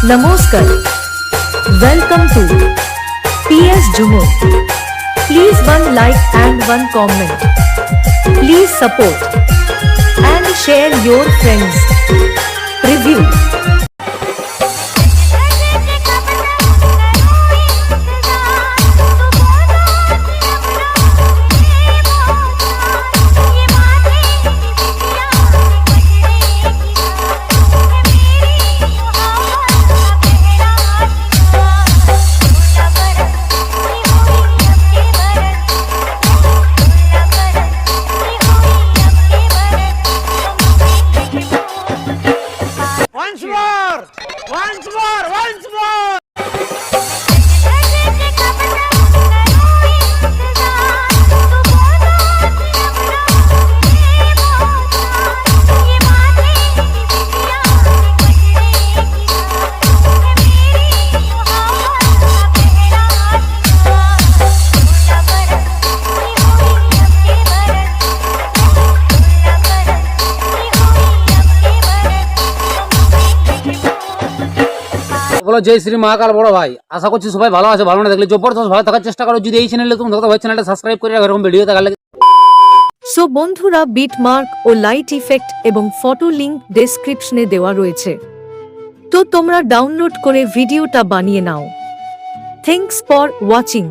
Namaskar. Welcome to PS Jumur. Please one like and one comment. Please support and share your friends. Review. Once more! বলো জয় শ্রী মহাকাল বড় ভাই, আশা করছি সবাই ভালো আছে। ভালো না দেখলে জবরদস্ত ভালো থাকার চেষ্টা করো। যদি এই চ্যানেলে তুমি দেখো ভাই, চ্যানেলটা সাবস্ক্রাইব করে রাখো এরকম ভিডিও দেখালে। সো বন্ধুরা, বিট মার্ক ও লাইট ইফেক্ট এবং ফটো লিংক ডেসক্রিপশনে দেওয়া রয়েছে, তো তোমরা ডাউনলোড করে ভিডিওটা বানিয়ে নাও। Thanks for watching.